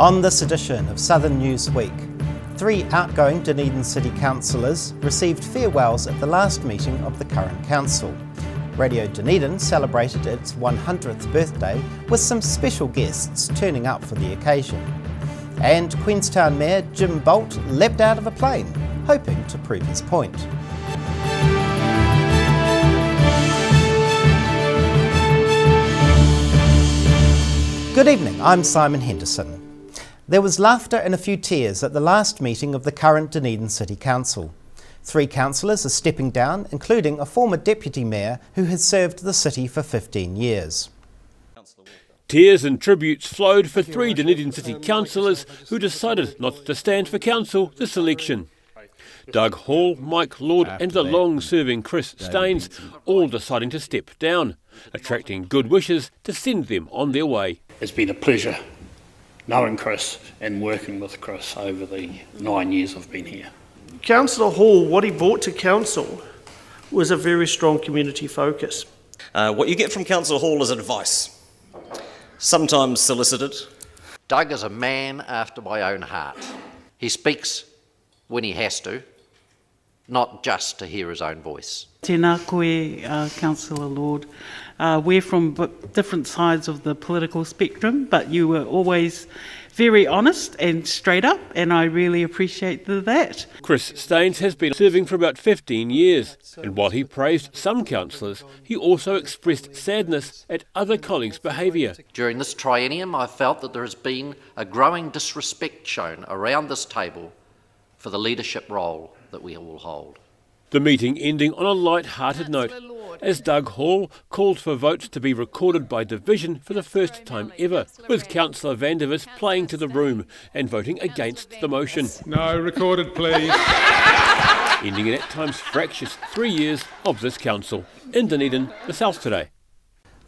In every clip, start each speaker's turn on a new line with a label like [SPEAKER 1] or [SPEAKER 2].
[SPEAKER 1] On this edition of Southern Newsweek, 3 outgoing Dunedin City councillors received farewells at the last meeting of the current council. Radio Dunedin celebrated its 100th birthday with some special guests turning up for the occasion. And Queenstown Mayor Jim Bolt leapt out of a plane, hoping to prove his point. Good evening, I'm Simon Henderson. There was laughter and a few tears at the last meeting of the current Dunedin City Council. 3 councillors are stepping down, including a former deputy mayor who has served the city for 15 years.
[SPEAKER 2] Tears and tributes flowed for 3 Dunedin City councillors who decided not to stand for council this election. Doug Hall, Mike Lord and the long-serving Chris Staines all deciding to step down, attracting good wishes to send them on their way.
[SPEAKER 3] It's been a pleasure knowing Chris and working with Chris over the 9 years I've been here.
[SPEAKER 4] Councillor Hall, what he brought to council was a very strong community focus.
[SPEAKER 5] What you get from Councillor Hall is advice, sometimes solicited.
[SPEAKER 6] Doug is a man after my own heart. He speaks when he has to, not just to hear his own voice.
[SPEAKER 7] Tēnā koe, Councillor Lord. We're from different sides of the political spectrum, but you were always very honest and straight up, and I really appreciate that.
[SPEAKER 2] Chris Staines has been serving for about 15 years, and while he praised some councillors, he also expressed sadness at other colleagues' behaviour.
[SPEAKER 6] During this triennium, I felt that there has been a growing disrespect shown around this table for the leadership role that we all hold.
[SPEAKER 2] The meeting ending on a light-hearted note, as Doug Hall called for votes to be recorded by division for the first time ever, with Councillor Vandervis playing to the room and voting against the motion.
[SPEAKER 8] No, recorded please.
[SPEAKER 2] Ending an at times fractious 3 years of this council. In Dunedin, the South Today.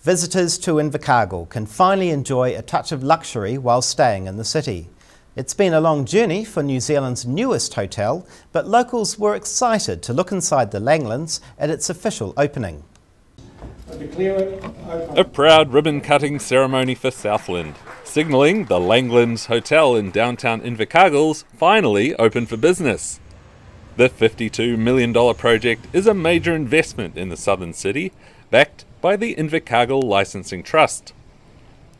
[SPEAKER 1] Visitors to Invercargill can finally enjoy a touch of luxury while staying in the city. It's been a long journey for New Zealand's newest hotel, but locals were excited to look inside the Langlands at its official opening.
[SPEAKER 8] A proud ribbon-cutting ceremony for Southland, signalling the Langlands Hotel in downtown Invercargill's finally open for business. The $52 million project is a major investment in the southern city, backed by the Invercargill Licensing Trust.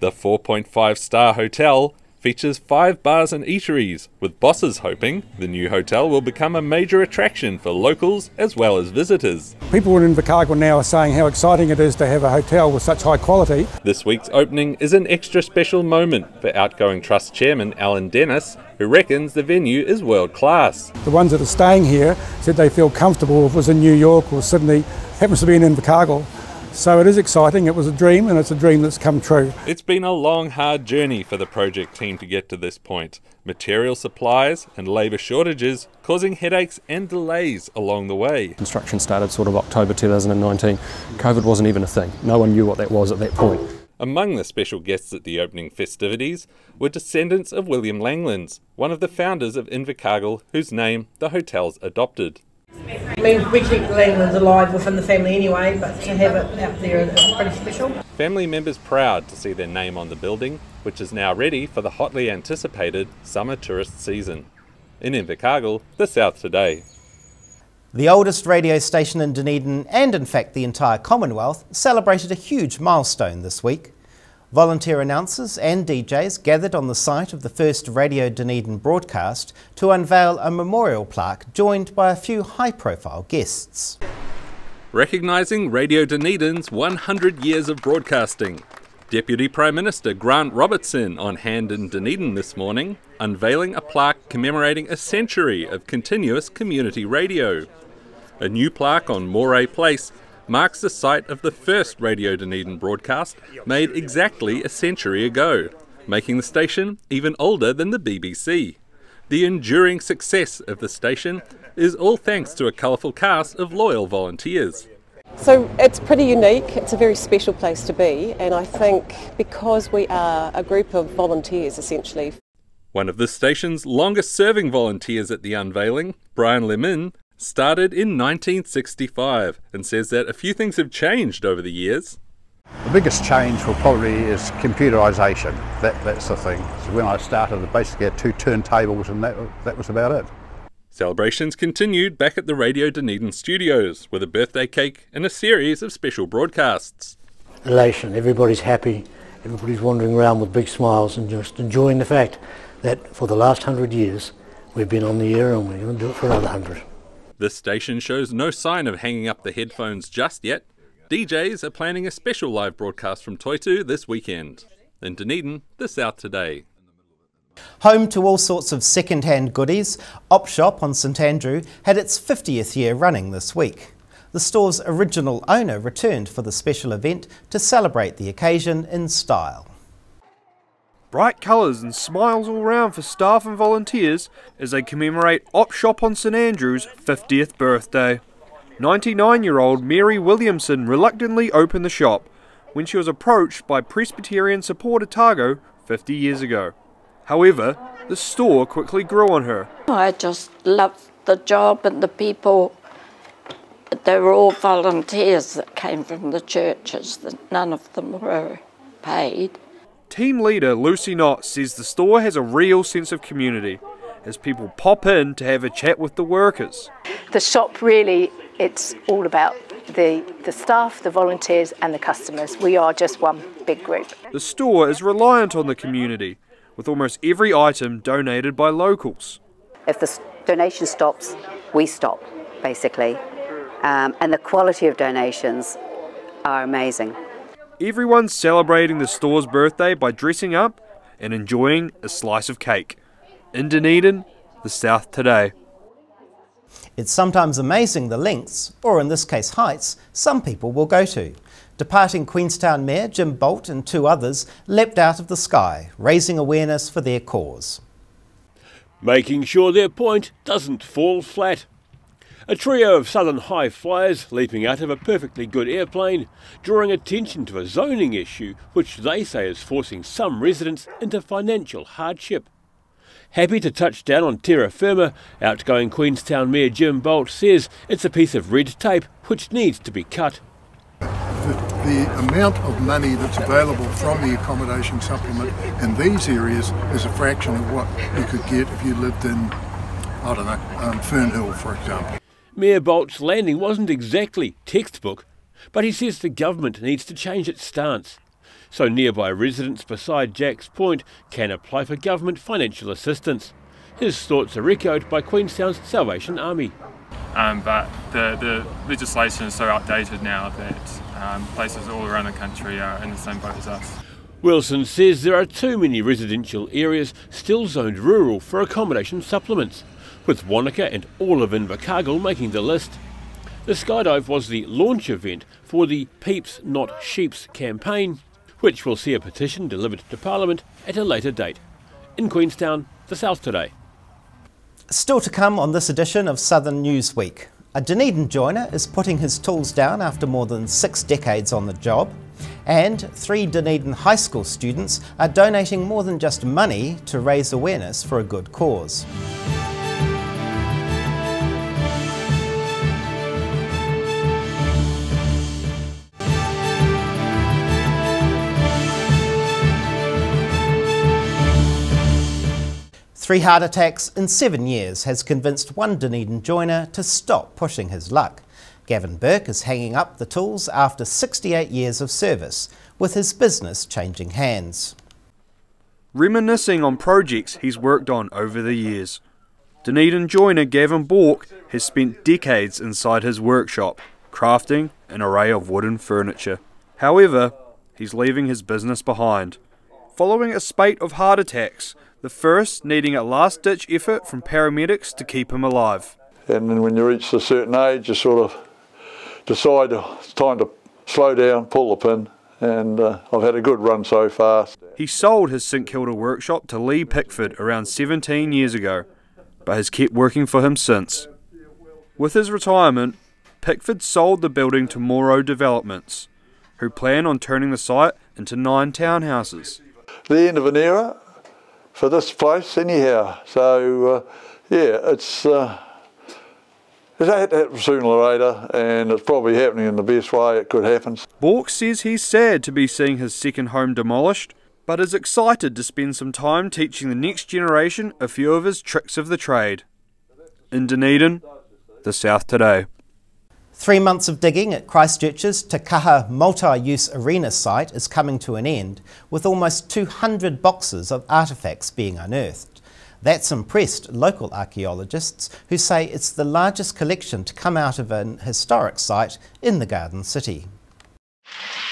[SPEAKER 8] The 4.5-star hotel features 5 bars and eateries, with bosses hoping the new hotel will become a major attraction for locals as well as visitors.
[SPEAKER 9] People in Invercargill now are saying how exciting it is to have a hotel with such high quality.
[SPEAKER 8] This week's opening is an extra special moment for outgoing Trust Chairman Alan Dennis, who reckons the venue is world class.
[SPEAKER 9] The ones that are staying here said they feel comfortable if it was in New York or Sydney, happens to be in Invercargill. So it is exciting, it was a dream, and it's a dream that's come true.
[SPEAKER 8] It's been a long, hard journey for the project team to get to this point. Material supplies and labour shortages causing headaches and delays along the way.
[SPEAKER 10] Construction started sort of October 2019. COVID wasn't even a thing. No one knew what that was at that point.
[SPEAKER 8] Among the special guests at the opening festivities were descendants of William Langlands, one of the founders of Invercargill, whose name the hotel's adopted.
[SPEAKER 11] I mean, we keep the Langlands alive within the family anyway, but to have it out there is pretty special.
[SPEAKER 8] Family members proud to see their name on the building, which is now ready for the hotly anticipated summer tourist season. In Invercargill, the South Today.
[SPEAKER 1] The oldest radio station in Dunedin, and in fact the entire Commonwealth, celebrated a huge milestone this week. Volunteer announcers and DJs gathered on the site of the first Radio Dunedin broadcast to unveil a memorial plaque joined by a few high-profile guests.
[SPEAKER 8] Recognising Radio Dunedin's 100 years of broadcasting, Deputy Prime Minister Grant Robertson on hand in Dunedin this morning, unveiling a plaque commemorating a century of continuous community radio. A new plaque on Moray Place marks the site of the first Radio Dunedin broadcast made exactly a century ago, making the station even older than the BBC. The enduring success of the station is all thanks to a colourful cast of loyal volunteers.
[SPEAKER 12] So it's pretty unique, it's a very special place to be, and I think because we are a group of volunteers essentially.
[SPEAKER 8] One of the station's longest serving volunteers at the unveiling, Brian Lemin, started in 1965 and says that a few things have changed over the years.
[SPEAKER 13] The biggest change is computerisation. That's the thing. So when I started, I basically had 2 turntables and that was about it.
[SPEAKER 8] Celebrations continued back at the Radio Dunedin studios with a birthday cake and a series of special broadcasts.
[SPEAKER 14] Elation, everybody's happy, everybody's wandering around with big smiles and just enjoying the fact that for the last 100 years we've been on the air and we're going to do it for another 100.
[SPEAKER 8] This station shows no sign of hanging up the headphones just yet. DJs are planning a special live broadcast from Toitu this weekend. In Dunedin, this out today.
[SPEAKER 1] Home to all sorts of second-hand goodies, Opshop on St Andrew had its 50th year running this week. The store's original owner returned for the special event to celebrate the occasion in style.
[SPEAKER 15] Bright colours and smiles all round for staff and volunteers as they commemorate Opshop on St Andrew's 50th birthday. 99-year-old Mary Williamson reluctantly opened the shop when she was approached by Presbyterian Support Otago 50 years ago. However, the store quickly grew on her.
[SPEAKER 16] I just loved the job and the people. They were all volunteers that came from the churches, none of them were paid.
[SPEAKER 15] Team leader Lucy Knott says the store has a real sense of community as people pop in to have a chat with the workers.
[SPEAKER 17] The shop really, it's all about the staff, the volunteers and the customers. We are just one big group.
[SPEAKER 15] The store is reliant on the community, with almost every item donated by locals.
[SPEAKER 18] If the donation stops, we stop, basically. And the quality of donations are amazing.
[SPEAKER 15] Everyone's celebrating the store's birthday by dressing up and enjoying a slice of cake. In Dunedin, the South today.
[SPEAKER 1] It's sometimes amazing the lengths, or in this case heights, some people will go to. Departing Queenstown Mayor Jim Bolt and 2 others leapt out of the sky, raising awareness for their cause.
[SPEAKER 2] Making sure their point doesn't fall flat. A trio of southern high flyers leaping out of a perfectly good airplane, drawing attention to a zoning issue which they say is forcing some residents into financial hardship. Happy to touch down on terra firma, outgoing Queenstown Mayor Jim Bolt says it's a piece of red tape which needs to be cut.
[SPEAKER 19] The amount of money that's available from the accommodation supplement in these areas is a fraction of what you could get if you lived in, I don't know, Fernhill, for example.
[SPEAKER 2] Mayor Bolt's landing wasn't exactly textbook, but he says the government needs to change its stance. So nearby residents beside Jack's Point can apply for government financial assistance. His thoughts are echoed by Queenstown's Salvation Army.
[SPEAKER 20] But the legislation is so outdated now that places all around the country are in the same boat as us.
[SPEAKER 2] Wilson says there are too many residential areas still zoned rural for accommodation supplements, with Wanaka and all of Invercargill making the list. The Skydive was the launch event for the Peeps Not Sheeps campaign, which will see a petition delivered to Parliament at a later date. In Queenstown, the South today.
[SPEAKER 1] Still to come on this edition of Southern Newsweek. A Dunedin joiner is putting his tools down after more than 6 decades on the job. And 3 Dunedin high school students are donating more than just money to raise awareness for a good cause. Three heart attacks in 7 years has convinced one Dunedin joiner to stop pushing his luck. Gavin Burke is hanging up the tools after 68 years of service, with his business changing hands.
[SPEAKER 15] Reminiscing on projects he's worked on over the years, Dunedin joiner Gavin Burke has spent decades inside his workshop, crafting an array of wooden furniture. However, he's leaving his business behind, following a spate of heart attacks, the first needing a last-ditch effort from paramedics to keep him alive.
[SPEAKER 21] And then when you reach a certain age, you sort of decide it's time to slow down, pull the pin, and I've had a good run so far.
[SPEAKER 15] He sold his St Kilda workshop to Lee Pickford around 17 years ago, but has kept working for him since. With his retirement, Pickford sold the building to Moro Developments, who plan on turning the site into 9 townhouses.
[SPEAKER 21] The end of an era for this place anyhow, so yeah, it's It had to happen sooner or later, and it's probably happening in the best way it could happen.
[SPEAKER 15] Bork says he's sad to be seeing his second home demolished, but is excited to spend some time teaching the next generation a few of his tricks of the trade. In Dunedin, the South Today.
[SPEAKER 1] 3 months of digging at Christchurch's Takaha multi-use arena site is coming to an end, with almost 200 boxes of artefacts being unearthed. That's impressed local archaeologists, who say it's the largest collection to come out of an historic site in the Garden City.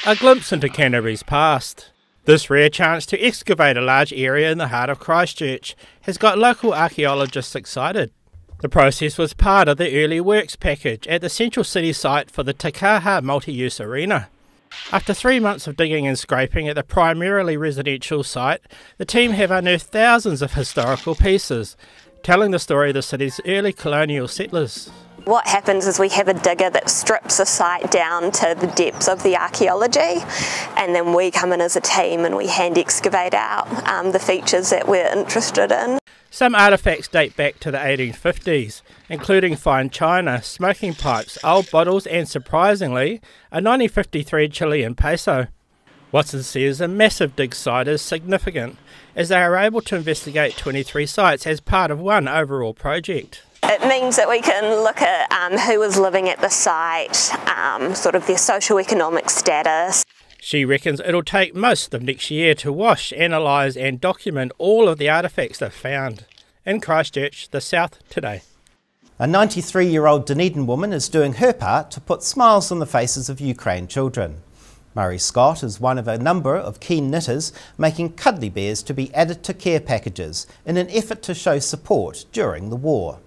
[SPEAKER 3] A glimpse into Canterbury's past. This rare chance to excavate a large area in the heart of Christchurch has got local archaeologists excited. The process was part of the early works package at the central city site for the Takaha multi-use arena. After 3 months of digging and scraping at the primarily residential site, the team have unearthed thousands of historical pieces, telling the story of the city's early colonial settlers.
[SPEAKER 22] What happens is we have a digger that strips the site down to the depths of the archaeology, and then we come in as a team and we hand excavate out the features that we're interested in.
[SPEAKER 3] Some artefacts date back to the 1850s, including fine china, smoking pipes, old bottles and, surprisingly, a 1953 Chilean peso. Watson says a massive dig site is significant, as they are able to investigate 23 sites as part of one overall project.
[SPEAKER 22] It means that we can look at who was living at the site, sort of their socio-economic status.
[SPEAKER 3] She reckons it'll take most of next year to wash, analyse and document all of the artefacts they've found. In Christchurch, the South Today.
[SPEAKER 1] A 93-year-old Dunedin woman is doing her part to put smiles on the faces of Ukraine children. Murray Scott is one of a number of keen knitters making cuddly bears to be added to care packages in an effort to show support during the war.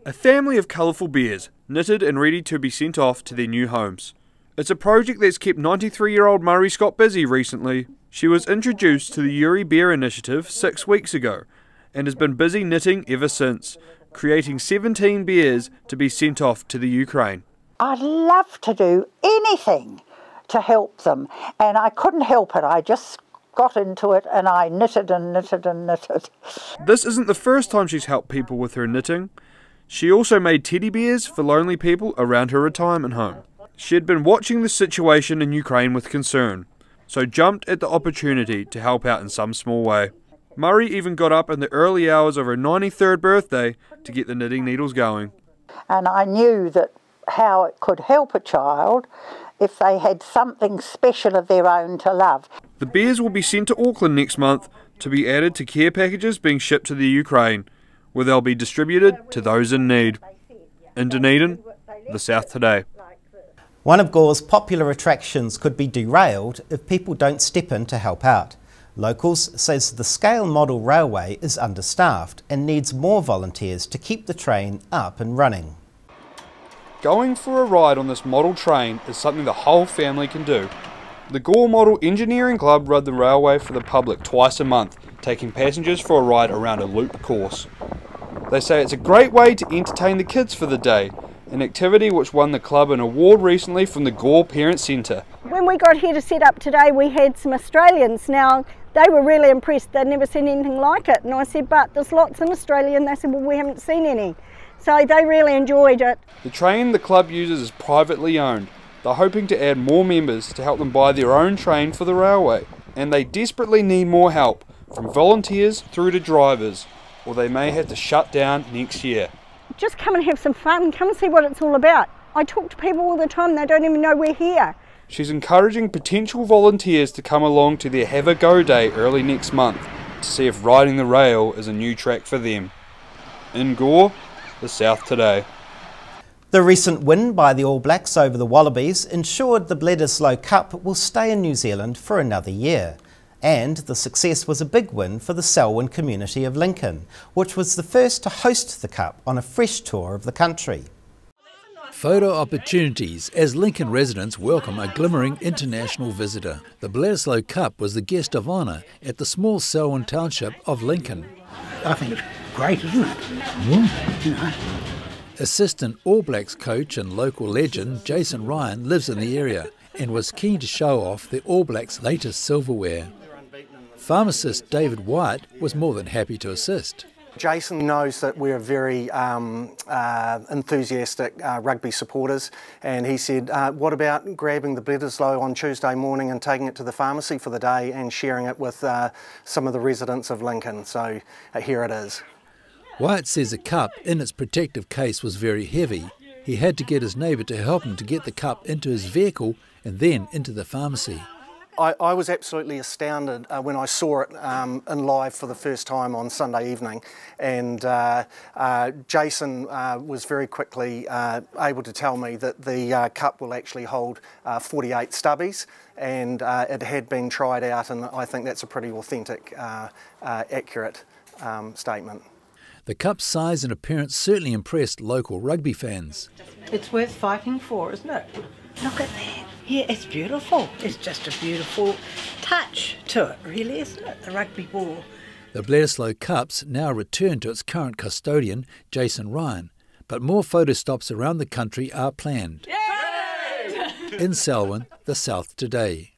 [SPEAKER 15] A family of colourful bears, knitted and ready to be sent off to their new homes. It's a project that's kept 93-year-old Murray Scott busy recently. She was introduced to the Yuri Bear Initiative 6 weeks ago and has been busy knitting ever since, creating 17 bears to be sent off to the Ukraine.
[SPEAKER 23] I'd love to do anything to help them, and I couldn't help it. I just got into it and I knitted and knitted and knitted.
[SPEAKER 15] This isn't the first time she's helped people with her knitting. She also made teddy bears for lonely people around her retirement home. She had been watching the situation in Ukraine with concern, so jumped at the opportunity to help out in some small way. Murray even got up in the early hours of her 93rd birthday to get the knitting needles going.
[SPEAKER 23] And I knew that how it could help a child if they had something special of their own to love.
[SPEAKER 15] The bears will be sent to Auckland next month to be added to care packages being shipped to the Ukraine, where they'll be distributed to those in need. In Dunedin, the South Today.
[SPEAKER 1] One of Gore's popular attractions could be derailed if people don't step in to help out. Locals says the scale model railway is understaffed and needs more volunteers to keep the train up and running.
[SPEAKER 15] Going for a ride on this model train is something the whole family can do. The Gore Model Engineering Club run the railway for the public twice a month, taking passengers for a ride around a loop course. They say it's a great way to entertain the kids for the day, an activity which won the club an award recently from the Gore Parent Centre.
[SPEAKER 24] When we got here to set up today, we had some Australians. Now, they were really impressed. They'd never seen anything like it. And I said, but there's lots in Australia. And they said, well, we haven't seen any. So they really enjoyed it.
[SPEAKER 15] The train the club uses is privately owned. They're hoping to add more members to help them buy their own train for the railway. And they desperately need more help, from volunteers through to drivers, or they may have to shut down next year.
[SPEAKER 24] Just come and have some fun, come and see what it's all about. I talk to people all the time, they don't even know we're here.
[SPEAKER 15] She's encouraging potential volunteers to come along to their Have a Go Day early next month to see if riding the rail is a new track for them. In Gore, the South Today.
[SPEAKER 1] The recent win by the All Blacks over the Wallabies ensured the Bledisloe Cup will stay in New Zealand for another year. And the success was a big win for the Selwyn community of Lincoln, which was the first to host the Cup on a fresh tour of the country.
[SPEAKER 25] Photo opportunities as Lincoln residents welcome a glimmering international visitor. The Bledisloe Cup was the guest of honour at the small Selwyn township of Lincoln.
[SPEAKER 26] I think it's great, isn't it? You know.
[SPEAKER 25] Assistant All Blacks coach and local legend Jason Ryan lives in the area and was keen to show off the All Blacks' latest silverware. Pharmacist David White was more than happy to assist.
[SPEAKER 4] Jason knows that we're very enthusiastic rugby supporters, and he said, what about grabbing the Bledisloe on Tuesday morning and taking it to the pharmacy for the day and sharing it with some of the residents of Lincoln? So here it is.
[SPEAKER 25] Wyatt says the cup in its protective case was very heavy. He had to get his neighbour to help him to get the cup into his vehicle and then into the pharmacy.
[SPEAKER 4] I was absolutely astounded when I saw it in live for the first time on Sunday evening, and Jason was very quickly able to tell me that the cup will actually hold 48 stubbies, and it had been tried out, and I think that's a pretty authentic, accurate statement.
[SPEAKER 25] The cup's size and appearance certainly impressed local rugby fans.
[SPEAKER 5] It's worth fighting for, isn't it? Look at that. Yeah, it's beautiful. It's just a beautiful touch to it, really, isn't it? The rugby ball.
[SPEAKER 25] The Bledisloe Cup's now returned to its current custodian, Jason Ryan, but more photo stops around the country are planned. Yay! In Selwyn, the South Today.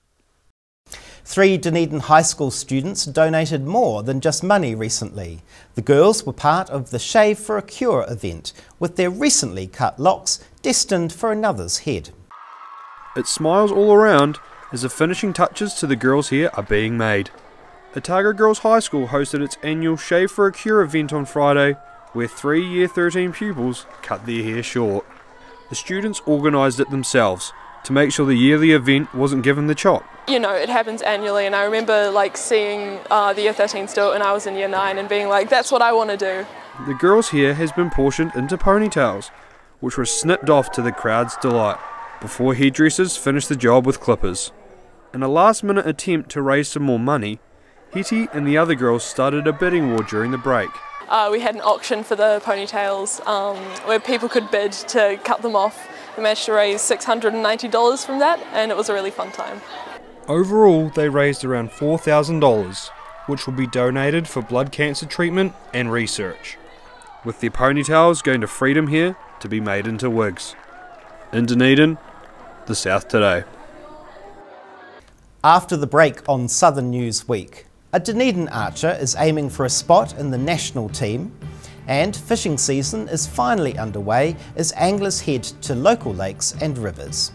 [SPEAKER 1] 3 Dunedin High School students donated more than just money recently. The girls were part of the Shave for a Cure event, with their recently cut locks destined for another's head.
[SPEAKER 15] It's smiles all around as the finishing touches to the girls here are being made. Otago Girls High School hosted its annual Shave for a Cure event on Friday, where 3 Year 13 pupils cut their hair short. The students organised it themselves to make sure the yearly event wasn't given the chop.
[SPEAKER 6] You know, it happens annually, and I remember seeing the Year 13s do it when I was in Year 9 and being like, that's what I want to do.
[SPEAKER 15] The girls' hair has been portioned into ponytails, which were snipped off to the crowd's delight, before hairdressers finished the job with clippers. In a last-minute attempt to raise some more money, Hetty and the other girls started a bidding war during the break.
[SPEAKER 6] We had an auction for the ponytails where people could bid to cut them off. We managed to raise $690 from that, and it was a really fun time.
[SPEAKER 15] Overall, they raised around $4,000, which will be donated for blood cancer treatment and research, with their ponytails going to Freedom Hair to be made into wigs. In Dunedin, the South Today.
[SPEAKER 1] After the break on Southern Newsweek, a Dunedin archer is aiming for a spot in the national team, and fishing season is finally underway as anglers head to local lakes and rivers.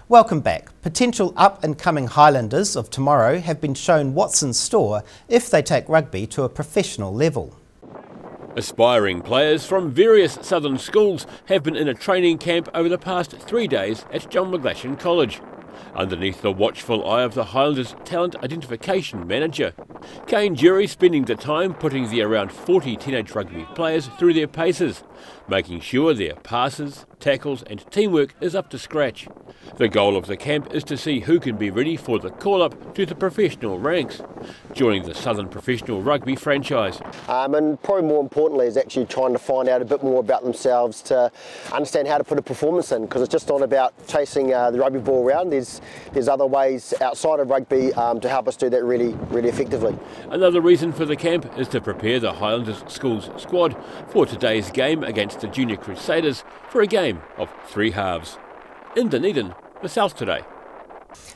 [SPEAKER 1] Welcome back. Potential up-and-coming Highlanders of tomorrow have been shown what's in store if they take rugby to a professional level.
[SPEAKER 2] Aspiring players from various southern schools have been in a training camp over the past 3 days at John McGlashan College, underneath the watchful eye of the Highlanders talent identification manager, Kane Jury, spending the time putting the around 40 teenage rugby players through their paces, making sure their passes, tackles and teamwork is up to scratch. The goal of the camp is to see who can be ready for the call-up to the professional ranks, joining the Southern Professional Rugby franchise.
[SPEAKER 7] And probably more importantly is actually trying to find out a bit more about themselves to understand how to put a performance in, because it's just not about chasing the rugby ball around. There's other ways outside of rugby to help us do that really effectively.
[SPEAKER 2] Another reason for the camp is to prepare the Highlanders schools squad for today's game against the Junior Crusaders for a game of 3 halves. In Dunedin, the South Today.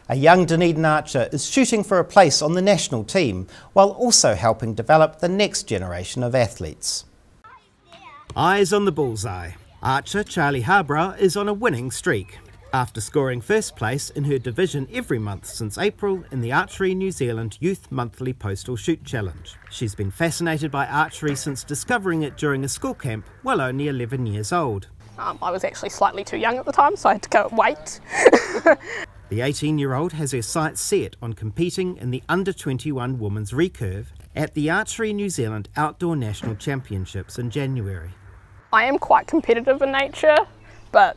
[SPEAKER 1] A young Dunedin archer is shooting for a place on the national team while also helping develop the next generation of athletes. Eyes on the bullseye. Archer Charlie Harborough is on a winning streak, after scoring first place in her division every month since April in the Archery New Zealand Youth Monthly Postal Shoot Challenge. She's been fascinated by archery since discovering it during a school camp while only 11 years old.
[SPEAKER 9] I was actually slightly too young at the time, so I had to go at weight.
[SPEAKER 1] The 18-year-old has her sights set on competing in the under-21 women's recurve at the Archery New Zealand Outdoor National Championships in January.
[SPEAKER 9] I am quite competitive in nature, but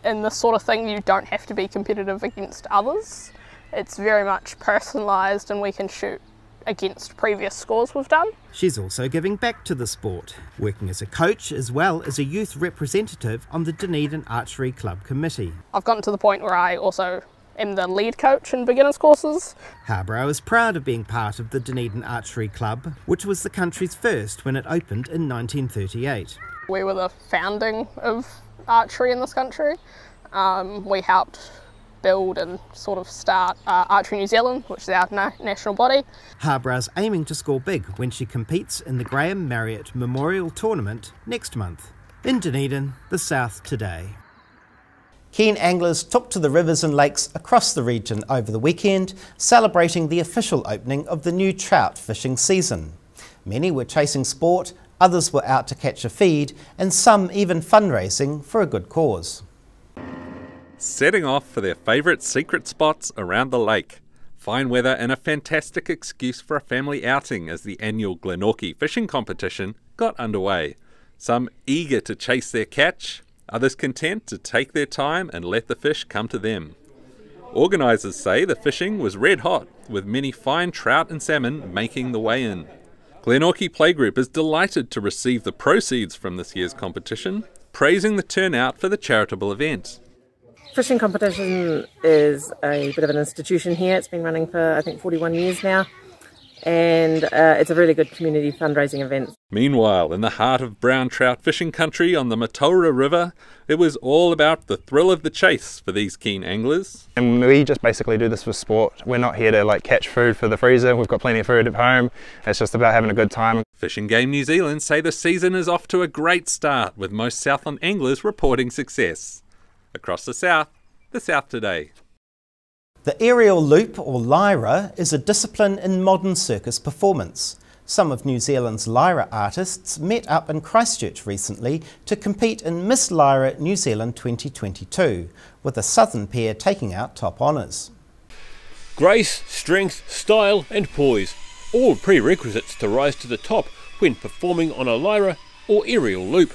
[SPEAKER 9] in this sort of thing you don't have to be competitive against others. It's very much personalised and we can shoot against previous scores we've done.
[SPEAKER 1] She's also giving back to the sport, working as a coach as well as a youth representative on the Dunedin Archery Club Committee.
[SPEAKER 9] I've gotten to the point where I also am the lead coach in beginners courses.
[SPEAKER 1] Harborough is proud of being part of the Dunedin Archery Club, which was the country's first when it opened in 1938.
[SPEAKER 9] We were the founding of archery in this country. We helped build and sort of start Archery New Zealand, which is our national body.
[SPEAKER 1] Harborough's aiming to score big when she competes in the Graham Marriott Memorial Tournament next month. In Dunedin, the South Today. Keen anglers took to the rivers and lakes across the region over the weekend, celebrating the official opening of the new trout fishing season. Many were chasing sport, others were out to catch a feed, and some even fundraising for a good cause.
[SPEAKER 8] Setting off for their favourite secret spots around the lake. Fine weather and a fantastic excuse for a family outing as the annual Glenorchy fishing competition got underway. Some eager to chase their catch, others content to take their time and let the fish come to them. Organisers say the fishing was red hot, with many fine trout and salmon making the way in. Glenorchy Playgroup is delighted to receive the proceeds from this year's competition, praising the turnout for the charitable event.
[SPEAKER 10] Fishing competition is a bit of an institution here. It's been running for, I think, 41 years now, and it's a really good community fundraising event.
[SPEAKER 8] Meanwhile, in the heart of brown trout fishing country on the Mataura River, it was all about the thrill of the chase for these keen anglers.
[SPEAKER 11] And we just basically do this for sport. We're not here to catch food for the freezer. We've got plenty of food at home. It's just about having a good time.
[SPEAKER 8] Fishing Game New Zealand say the season is off to a great start, with most Southland anglers reporting success. Across the South Today.
[SPEAKER 1] The aerial loop, or lyra, is a discipline in modern circus performance. Some of New Zealand's lyra artists met up in Christchurch recently to compete in Miss Lyra New Zealand 2022, with the Southern pair taking out top honours.
[SPEAKER 2] Grace, strength, style and poise, all prerequisites to rise to the top when performing on a lyra or aerial loop.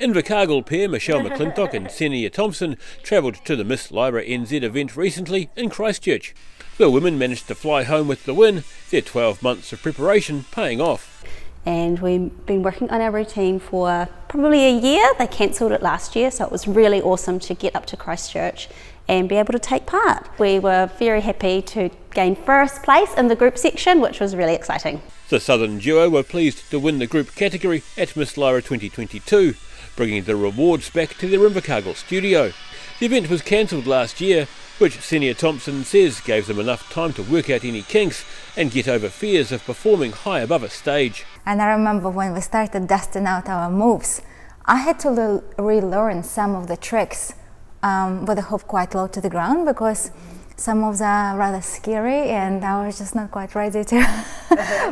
[SPEAKER 2] Invercargill pair Michelle McClintock and Senia Thompson travelled to the Miss Lyra NZ event recently in Christchurch. The women managed to fly home with the win, their 12 months of preparation paying off.
[SPEAKER 12] And we've been working on our routine for probably a year. They cancelled it last year, so it was really awesome to get up to Christchurch and be able to take part. We were very happy to gain first place in the group section, which was really exciting.
[SPEAKER 2] The Southern duo were pleased to win the group category at Miss Lyra 2022. Bringing the rewards back to their Invercargill studio. The event was cancelled last year, which Senia Thompson says gave them enough time to work out any kinks and get over fears of performing high above a stage.
[SPEAKER 13] And I remember when we started testing out our moves, I had to relearn some of the tricks with the hook quite low to the ground, because some moves are rather scary and I was just not quite ready to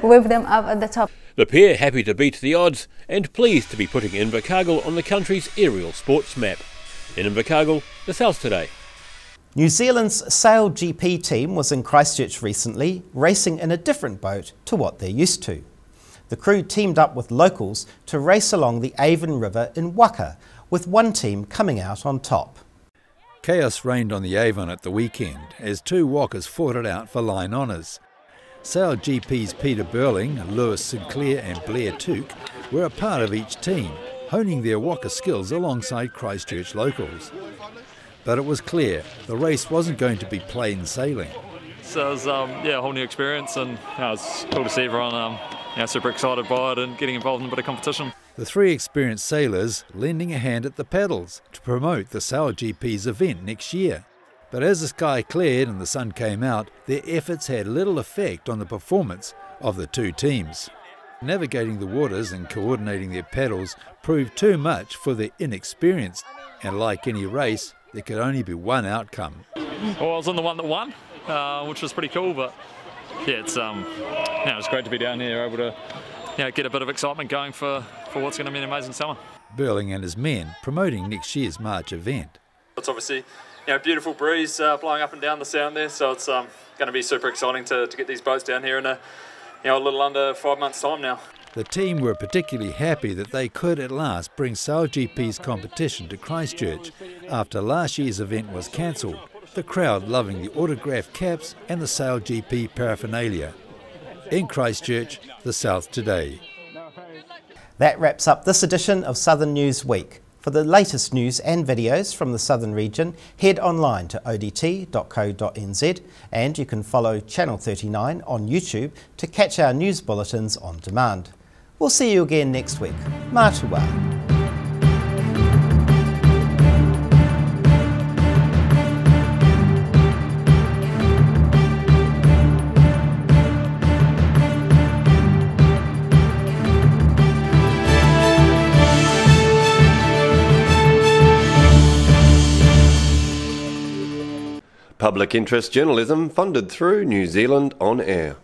[SPEAKER 13] whip them up at the top.
[SPEAKER 2] The pair happy to beat the odds and pleased to be putting Invercargill on the country's aerial sports map. In Invercargill, the South Today.
[SPEAKER 1] New Zealand's Sail GP team was in Christchurch recently, racing in a different boat to what they're used to. The crew teamed up with locals to race along the Avon River in Waka, with one team coming out on top.
[SPEAKER 25] Chaos reigned on the Avon at the weekend as two walkers fought it out for line honours. Sail GP's Peter Burling, Lewis Sinclair and Blair Took were a part of each team, honing their waka skills alongside Christchurch locals. But it was clear the race wasn't going to be plain sailing.
[SPEAKER 14] So it was a whole new experience, and it's cool to see everyone super excited by it and getting involved in a bit of competition.
[SPEAKER 25] The three experienced sailors lending a hand at the paddles to promote the Sail GP's event next year. But as the sky cleared and the sun came out, their efforts had little effect on the performance of the two teams. Navigating the waters and coordinating their paddles proved too much for the inexperienced, and like any race, there could only be one outcome.
[SPEAKER 14] Well, I was on the one that won, which was pretty cool, but yeah, it's great to be down here, able to get a bit of excitement going for what's going to be an amazing summer.
[SPEAKER 25] Burling and his men promoting next year's March event.
[SPEAKER 14] It's obviously beautiful breeze blowing up and down the sound there, so it's going to be super exciting to get these boats down here in a little under 5 months' time now.
[SPEAKER 25] The team were particularly happy that they could at last bring Sail GP's competition to Christchurch after last year's event was cancelled, the crowd loving the autographed caps and the Sail GP paraphernalia. In Christchurch, the South Today.
[SPEAKER 1] That wraps up this edition of Southern News Week. For the latest news and videos from the Southern region, head online to odt.co.nz, and you can follow Channel 39 on YouTube to catch our news bulletins on demand. We'll see you again next week. Mātua.
[SPEAKER 16] Public interest journalism funded through New Zealand On Air.